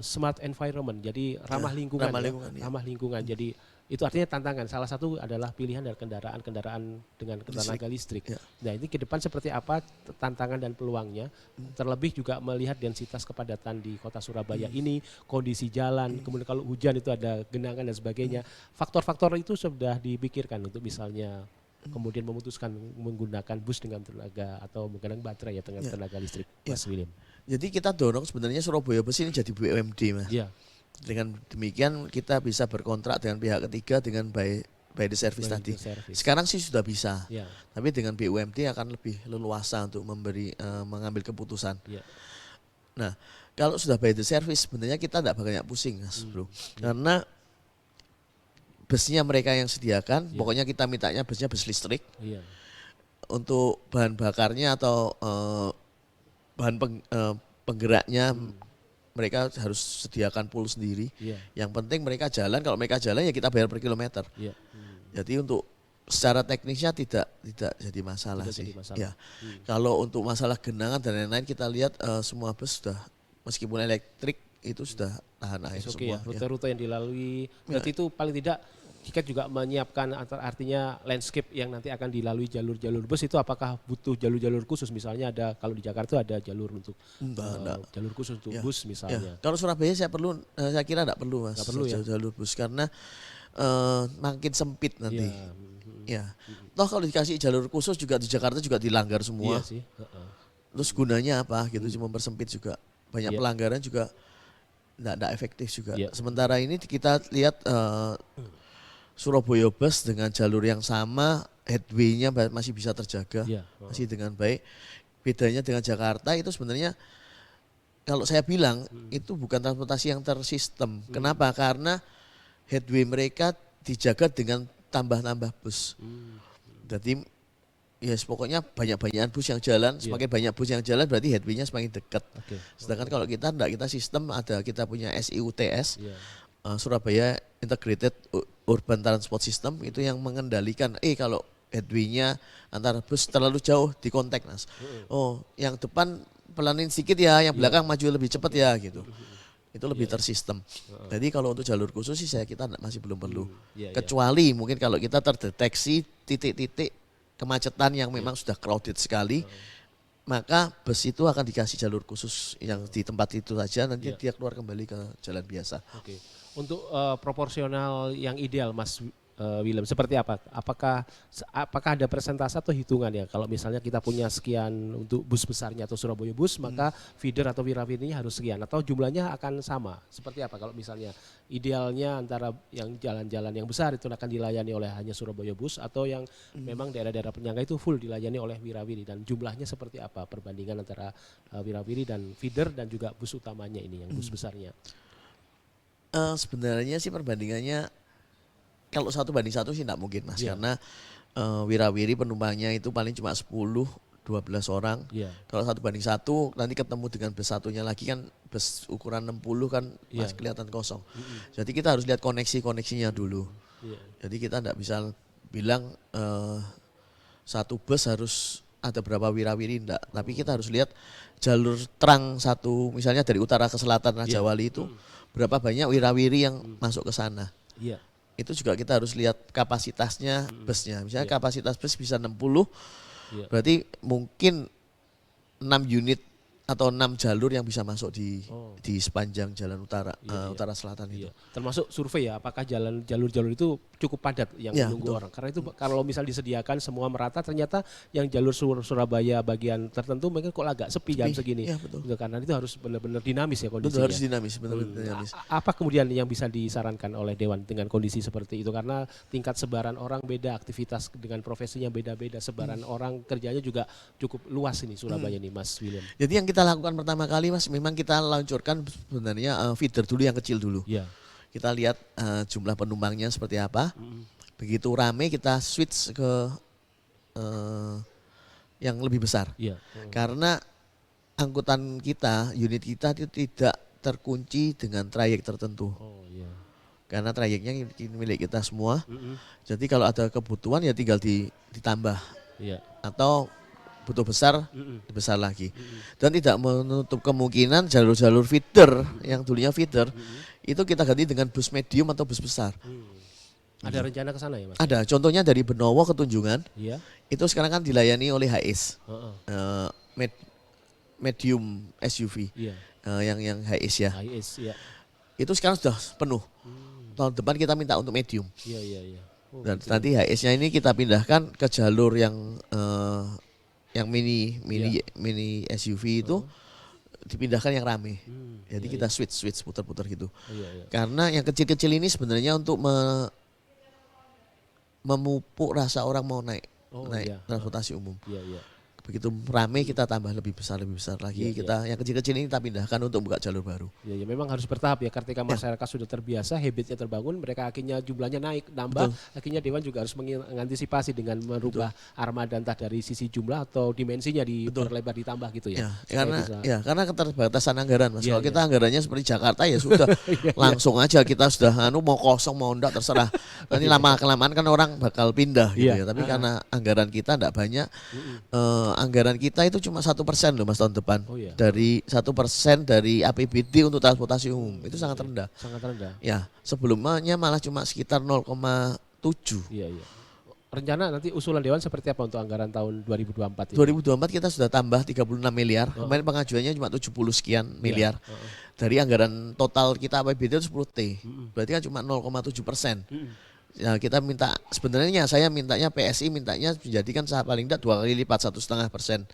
smart environment, jadi ramah lingkungan, ramah lingkungan. Jadi itu artinya tantangan. Salah satu adalah pilihan dari kendaraan dengan tenaga listrik. Nah ini ke depan seperti apa tantangan dan peluangnya, terlebih juga melihat densitas kepadatan di Kota Surabaya ini, kondisi jalan, kemudian kalau hujan itu ada genangan dan sebagainya. Faktor-faktor itu sudah dipikirkan untuk misalnya kemudian memutuskan menggunakan bus dengan tenaga atau menggunakan baterai ya dengan tenaga listrik, Mas William. Jadi kita dorong sebenarnya Surabaya Bus ini jadi BUMD, Mas. Dengan demikian kita bisa berkontrak dengan pihak ketiga dengan by the service tadi. Sekarang sih sudah bisa, tapi dengan BUMD akan lebih leluasa untuk mengambil keputusan. Nah, kalau sudah by the service sebenarnya kita tidak banyak pusing, Mas Bro. Karena busnya mereka yang sediakan, pokoknya kita mintanya busnya bus listrik. Untuk bahan bakarnya atau bahan penggeraknya mereka harus sediakan pool sendiri. Yang penting mereka jalan, kalau mereka jalan ya kita bayar per kilometer. Jadi untuk secara teknisnya tidak jadi masalah sih. Kalau untuk masalah genangan dan lain-lain kita lihat semua bus sudah meskipun elektrik itu sudah tahan air semua. Rute-rute yang dilalui berarti itu paling tidak kita juga menyiapkan artinya landscape yang nanti akan dilalui jalur-jalur bus itu apakah butuh jalur-jalur khusus misalnya ada kalau di Jakarta ada jalur untuk jalur khusus untuk bus misalnya. Kalau Surabaya saya kira tidak perlu Mas jalur bus karena makin sempit nanti. Toh kalau dikasih jalur khusus juga di Jakarta juga dilanggar semua. Terus gunanya apa gitu cuma mempersempit juga banyak pelanggaran juga tidak efektif juga. Sementara ini kita lihat Surabaya Bus dengan jalur yang sama, headway-nya masih bisa terjaga, masih dengan baik. Bedanya dengan Jakarta itu sebenarnya kalau saya bilang itu bukan transportasi yang tersistem. Kenapa? Karena headway mereka dijaga dengan tambah-tambah bus. Jadi pokoknya banyak-banyakan bus yang jalan, semakin banyak bus yang jalan berarti headway-nya semakin dekat. Sedangkan kalau kita enggak, kita sistem kita punya SIUTS, Surabaya Integrated Urban Transport System itu yang mengendalikan kalau headway-nya antara bus terlalu jauh di kontak Mas. Yang depan pelanin sedikit ya, yang belakang maju lebih cepat ya gitu. Itu lebih tersistem. Jadi kalau untuk jalur khusus sih kita masih belum perlu. Kecuali mungkin kalau kita terdeteksi titik-titik kemacetan yang memang sudah crowded sekali, maka bus itu akan dikasih jalur khusus yang di tempat itu saja, nanti dia keluar kembali ke jalan biasa. Untuk proporsional yang ideal Mas William seperti apa? Apakah ada persentase atau hitungan ya? Kalau misalnya kita punya sekian untuk bus besarnya atau Surabaya Bus, maka feeder atau wirawirinya harus sekian atau jumlahnya akan sama. Seperti apa kalau misalnya idealnya antara yang jalan-jalan yang besar itu akan dilayani oleh hanya Surabaya Bus atau yang memang daerah-daerah penyangga itu full dilayani oleh wirawiri dan jumlahnya seperti apa perbandingan antara wirawiri dan feeder dan juga bus utamanya ini yang bus besarnya? Sebenarnya sih perbandingannya kalau 1 banding 1 sih tidak mungkin Mas, karena wirawiri penumpangnya itu paling cuma 10-12 orang. Kalau 1 banding 1 nanti ketemu dengan bus satunya lagi kan bus ukuran 60 kan masih kelihatan kosong. Jadi kita harus lihat koneksinya dulu. Jadi kita tidak bisa bilang 1 bus harus ada berapa wirawiri, enggak. Tapi kita harus lihat jalur terang satu, misalnya dari utara ke selatan Raja Wali itu berapa banyak wirawiri yang masuk ke sana. itu juga kita harus lihat kapasitasnya busnya. Misalnya kapasitas bus bisa 60, berarti mungkin 6 unit atau 6 jalur yang bisa masuk di sepanjang jalan utara utara selatan itu. Termasuk survei ya, apakah jalur-jalur itu cukup padat yang menunggu orang. Karena itu kalau misal disediakan semua merata, ternyata yang jalur Surabaya bagian tertentu mungkin kok agak sepi jam segini. Betul. Karena itu harus benar-benar dinamis ya kondisinya. Betul, harus dinamis, benar-benar dinamis. Apa kemudian yang bisa disarankan oleh Dewan dengan kondisi seperti itu? Karena tingkat sebaran orang beda, aktivitas dengan profesinya beda-beda, sebaran orang kerjanya juga cukup luas ini Surabaya nih Mas William. Jadi yang kita lakukan pertama kali Mas, memang kita luncurkan sebenarnya feeder dulu yang kecil dulu. Kita lihat jumlah penumpangnya seperti apa. Begitu rame kita switch ke yang lebih besar. Karena angkutan kita, unit kita itu tidak terkunci dengan trayek tertentu. Karena trayeknya milik kita semua. Jadi kalau ada kebutuhan ya tinggal ditambah. Atau butuh besar lagi. Dan tidak menutup kemungkinan jalur-jalur feeder yang dulunya feeder itu kita ganti dengan bus medium atau bus besar. Ada rencana ke sana ya Mas? Ada, contohnya dari Benowo ke Tunjungan, itu sekarang kan dilayani oleh HIS, medium SUV, yang HIS ya. Itu sekarang sudah penuh. Tahun depan kita minta untuk medium. Dan nanti HIS-nya ini kita pindahkan ke jalur yang mini SUV itu dipindahkan yang rame. Jadi kita switch putar-putar gitu. Karena yang kecil-kecil ini sebenarnya untuk memupuk rasa orang mau naik transportasi umum. Begitu rame kita tambah lebih besar lagi. Yang kecil-kecil ini kita pindahkan untuk buka jalur baru. Memang harus bertahap ya. Ketika masyarakat sudah terbiasa, habitnya terbangun, mereka akhirnya jumlahnya naik, nambah. Akhirnya Dewan juga harus mengantisipasi dengan merubah armada entah dari sisi jumlah atau dimensinya diperlebar, ditambah gitu ya. Karena keterbatasan anggaran Mas. Kalau kita anggarannya seperti Jakarta ya sudah langsung aja kita sudah mau kosong mau enggak terserah. Nanti lama-kelamaan kan orang bakal pindah gitu ya. Tapi karena anggaran kita enggak banyak, anggaran kita itu cuma 1% loh Mas tahun depan. Dari 1% dari APBD untuk transportasi umum itu sangat rendah. Ya, sebelumnya malah cuma sekitar 0,7. Rencana nanti usulan Dewan seperti apa untuk anggaran tahun 2024 ini? 2024 kita sudah tambah 36 miliar. Kemarin pengajuannya cuma 70 sekian miliar. Dari anggaran total kita APBD itu 10T. Berarti kan cuma 0,7%. Ya kita minta, sebenarnya saya mintanya PSI mintanya menjadikan paling tidak 2 kali lipat 1,5%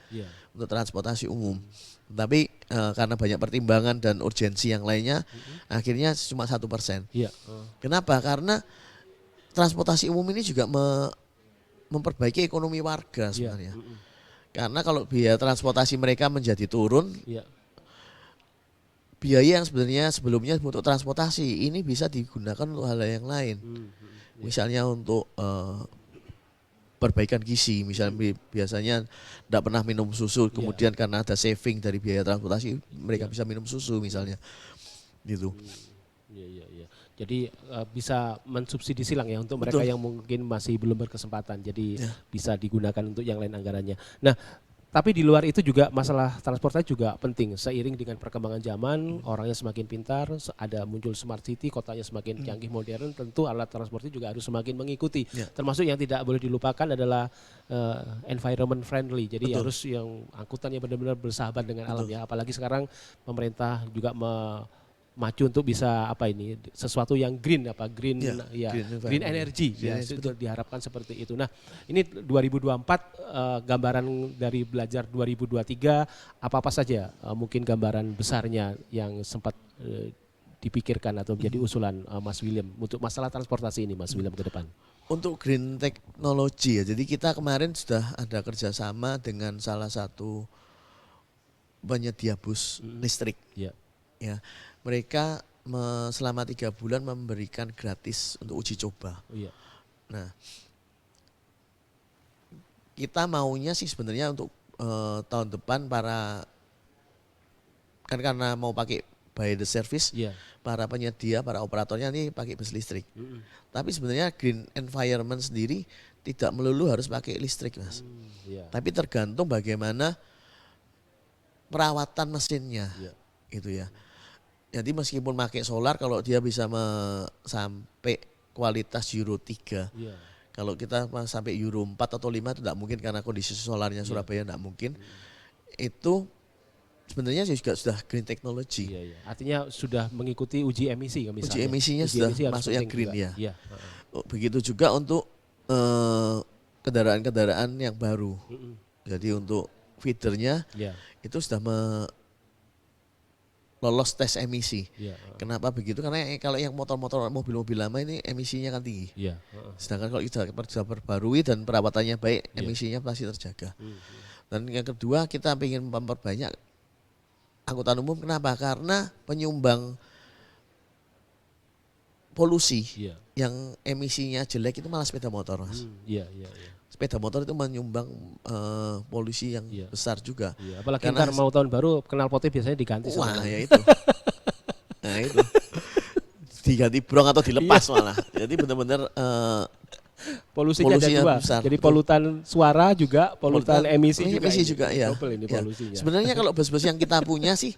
untuk transportasi umum. Tapi karena banyak pertimbangan dan urgensi yang lainnya, akhirnya cuma 1%. Kenapa? Karena transportasi umum ini juga memperbaiki ekonomi warga sebenarnya. Karena kalau biaya transportasi mereka menjadi turun, biaya yang sebenarnya sebelumnya untuk transportasi ini bisa digunakan untuk hal yang lain. Misalnya untuk perbaikan gizi, misalnya biasanya tidak pernah minum susu, kemudian karena ada saving dari biaya transportasi, mereka bisa minum susu misalnya, gitu. Jadi bisa mensubsidi silang ya untuk mereka yang mungkin masih belum berkesempatan, jadi bisa digunakan untuk yang lain anggarannya. Nah, tapi di luar itu juga masalah transportasi juga penting. Seiring dengan perkembangan zaman, orangnya semakin pintar, ada muncul smart city, kotanya semakin canggih modern, tentu alat transportasi juga harus semakin mengikuti. Termasuk yang tidak boleh dilupakan adalah environment friendly. Jadi harus yang angkutan yang benar-benar bersahabat dengan alam ya. Apalagi sekarang pemerintah juga maju untuk bisa sesuatu yang green green energy itu diharapkan seperti itu. Nah, ini 2024 gambaran dari belajar 2023 apa saja mungkin gambaran besarnya yang sempat dipikirkan atau menjadi usulan Mas William untuk masalah transportasi ini Mas William ke depan. Untuk green technology ya. Jadi kita kemarin sudah ada kerjasama dengan salah satu penyedia bus listrik. Ya. Mereka selama 3 bulan memberikan gratis untuk uji coba. Nah, kita maunya sih sebenarnya untuk tahun depan karena mau pakai by the service, para penyedia, para operatornya ini pakai bus listrik. Tapi sebenarnya green environment sendiri tidak melulu harus pakai listrik Mas. Tapi tergantung bagaimana perawatan mesinnya, gitu ya. Jadi meskipun pakai solar, kalau dia bisa sampai kualitas Euro 3. Yeah. Kalau kita sampai Euro 4 atau 5 itu tidak mungkin karena kondisi solarnya Surabaya tidak mungkin. Itu sebenarnya juga sudah green technology. Artinya sudah mengikuti uji emisi misalnya. Uji emisinya sudah masuk yang green juga. ya. Begitu juga untuk kendaraan-kendaraan yang baru. Jadi untuk feedernya itu sudah lolos tes emisi. Kenapa begitu? Karena kalau yang motor-motor mobil-mobil lama ini emisinya kan tinggi. Sedangkan kalau kita perbarui dan perawatannya baik, emisinya pasti terjaga. Dan yang kedua kita ingin memperbanyak angkutan umum. Kenapa? Karena penyumbang polusi yang emisinya jelek itu malah sepeda motor, Mas. Sepeda motor itu menyumbang polusi yang besar juga. Apalagi ntar mau tahun baru knalpotnya biasanya diganti. Wah ya itu. Nah itu. Diganti brong atau dilepas malah. Jadi benar-benar polusinya ada dua. besar. Jadi polutan suara juga, polutan emisi juga ya. Ini polusinya. Sebenarnya kalau bus-bus yang kita punya sih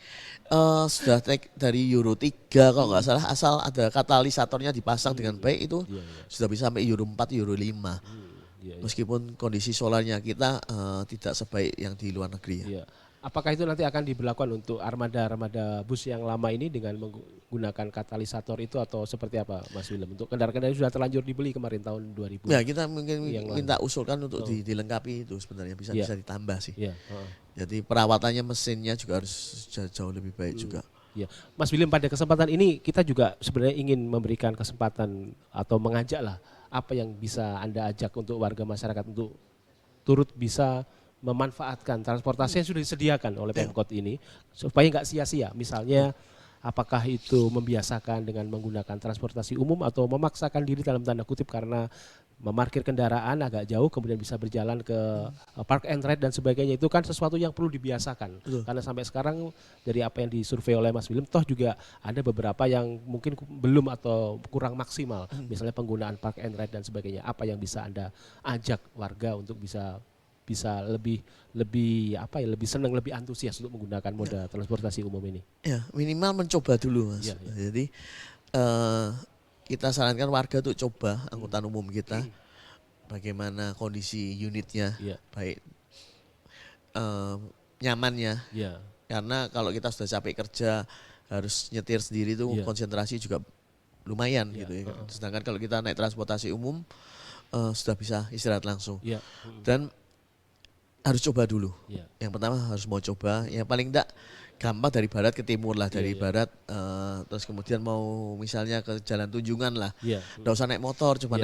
sudah dari Euro 3 kalau nggak salah, asal ada katalisatornya dipasang dengan baik itu sudah bisa sampai Euro 4, Euro 5. Meskipun kondisi solarnya kita tidak sebaik yang di luar negeri ya. Apakah itu nanti akan diberlakukan untuk armada bus yang lama ini dengan menggunakan katalisator itu atau seperti apa, Mas Willem? Untuk kendaraan-kendaraan yang sudah terlanjur dibeli kemarin tahun 2000. Ya kita mungkin minta usulkan untuk dilengkapi itu sebenarnya bisa ditambah sih. Jadi perawatannya mesinnya juga harus jauh lebih baik juga. Ya, Mas Willem, pada kesempatan ini kita juga sebenarnya ingin memberikan kesempatan atau mengajak lah apa yang bisa Anda ajak untuk warga masyarakat untuk turut bisa memanfaatkan transportasi yang sudah disediakan oleh Pemkot ini supaya nggak sia-sia. Misalnya apakah itu membiasakan dengan menggunakan transportasi umum atau memaksakan diri dalam tanda kutip karena memarkir kendaraan agak jauh kemudian bisa berjalan ke park and ride dan sebagainya. Itu kan sesuatu yang perlu dibiasakan. Karena sampai sekarang dari apa yang disurvei oleh Mas Willem toh juga ada beberapa yang mungkin belum atau kurang maksimal. Misalnya penggunaan park and ride dan sebagainya. Apa yang bisa Anda ajak warga untuk bisa lebih senang, lebih antusias untuk menggunakan moda transportasi umum ini? Ya, minimal mencoba dulu, Mas. Jadi kita sarankan warga untuk coba angkutan umum kita, bagaimana kondisi unitnya, baik nyamannya. Karena kalau kita sudah capek kerja harus nyetir sendiri itu konsentrasi juga lumayan gitu ya. Sedangkan kalau kita naik transportasi umum sudah bisa istirahat langsung. Dan harus coba dulu. Yang pertama harus mau coba. Yang paling enggak gampang dari barat ke timur lah, dari barat terus kemudian mau misalnya ke Jalan Tunjungan lah. Nggak usah naik motor, coba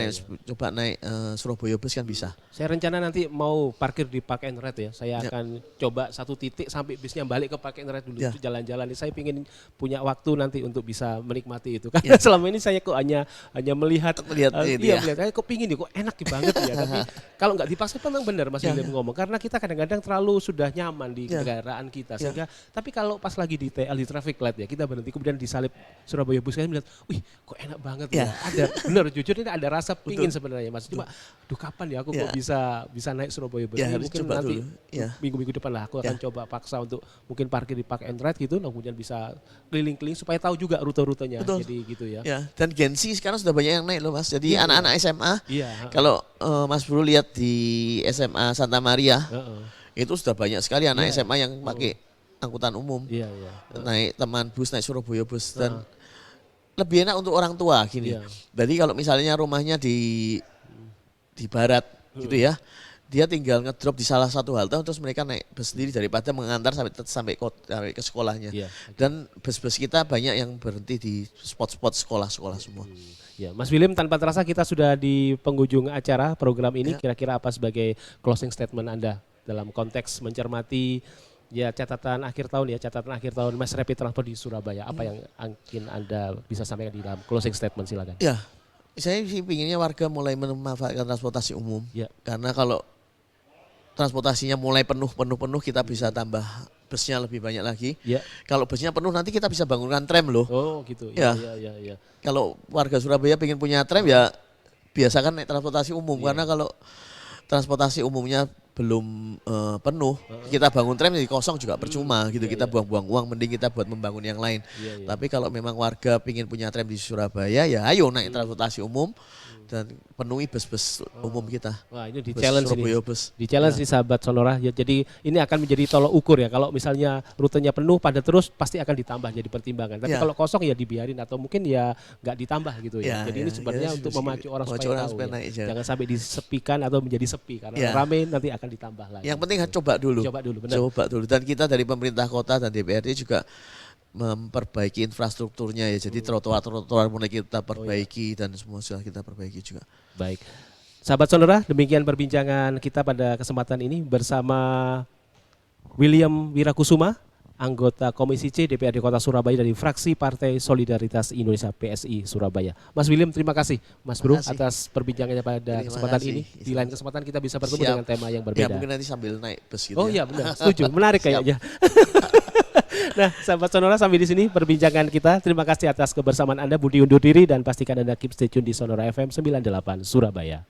naik Surabaya bus kan bisa. Saya rencana nanti mau parkir di park and ride ya. Saya akan coba satu titik sampai bisnya balik ke park and ride dulu jalan-jalan. Saya ingin punya waktu nanti untuk bisa menikmati itu. Karena selama ini saya kok hanya melihat kok pingin kok enak banget ya. Tapi kalau nggak dipaksa memang benar Mas Willem ngomong. Karena kita kadang-kadang terlalu sudah nyaman di kendaraan kita sehingga tapi kalau pas lagi di TL di traffic light ya kita berhenti kemudian disalip Surabaya bus kan melihat, wih kok enak banget ya. Ada benar jujur ini ada rasa pingin sebenarnya Mas. Cuma aduh kapan ya aku kok bisa naik Surabaya bus. Mungkin nanti minggu-minggu depan lah aku akan coba paksa untuk mungkin parkir di park and ride gitu kemudian bisa keliling-keliling supaya tahu juga rute-rutenya. Jadi gitu ya. Dan Gen Z sekarang sudah banyak yang naik loh Mas. Jadi anak-anak SMA kalau Mas Bro lihat di SMA Santa Maria itu sudah banyak sekali anak SMA yang pakai angkutan umum, naik teman bus, naik Surabaya bus dan lebih enak untuk orang tua gini. Jadi kalau misalnya rumahnya di barat gitu ya, dia tinggal ngedrop di salah satu halte terus mereka naik bus sendiri daripada mengantar sampai ke sekolahnya. Dan bus-bus kita banyak yang berhenti di spot-spot sekolah-sekolah semua. Mas Willem, tanpa terasa kita sudah di penghujung acara program ini. Kira-kira apa sebagai closing statement Anda dalam konteks mencermati catatan akhir tahun Mass Rapid Transport di Surabaya, apa yang mungkin Anda bisa sampaikan di dalam closing statement, silakan. Saya sih pinginnya warga mulai memanfaatkan transportasi umum. Karena kalau transportasinya mulai penuh kita bisa tambah busnya lebih banyak lagi. Kalau busnya penuh nanti kita bisa bangunkan tram loh. Oh gitu. Kalau warga Surabaya pengen punya tram biasakan naik transportasi umum karena kalau transportasi umumnya belum penuh, kita bangun tram jadi kosong juga percuma gitu. Kita buang-buang uang, mending kita buat membangun yang lain. Tapi kalau memang warga pingin punya tram di Surabaya, ya ayo naik transportasi umum dan penuhi bus-bus umum kita. Wah, ini di challenge ini. Bus. Di challenge nih sahabat Sonora. Ya, jadi ini akan menjadi tolok ukur ya. Kalau misalnya rutenya penuh padat terus pasti akan ditambah jadi pertimbangan. Tapi kalau kosong ya dibiarin atau mungkin ya nggak ditambah gitu ya. Jadi ini sebenarnya untuk memacu orang supaya tahu. Jangan sampai disepikan atau menjadi sepi karena rame nanti akan ditambah lagi. Yang penting coba dulu. Benar. Coba dulu. Dan kita dari pemerintah kota dan DPRD juga memperbaiki infrastrukturnya ya. Jadi trotoar mulai kita perbaiki dan semua sudah kita perbaiki juga. Baik. Sahabat Sonora, demikian perbincangan kita pada kesempatan ini bersama William Wirakusuma, anggota Komisi C DPRD Kota Surabaya dari fraksi Partai Solidaritas Indonesia PSI Surabaya. Mas William, terima kasih Mas Bro atas perbincangannya pada kesempatan ini. Di lain kesempatan kita bisa bertemu dengan tema yang berbeda. Ya mungkin nanti sambil naik bus gitu. Oh iya benar, setuju. Menarik kayaknya. Nah, sahabat Sonora, sampai di sini perbincangan kita. Terima kasih atas kebersamaan Anda. Budi undur diri dan pastikan Anda keep stay tune di Sonora FM 98 Surabaya.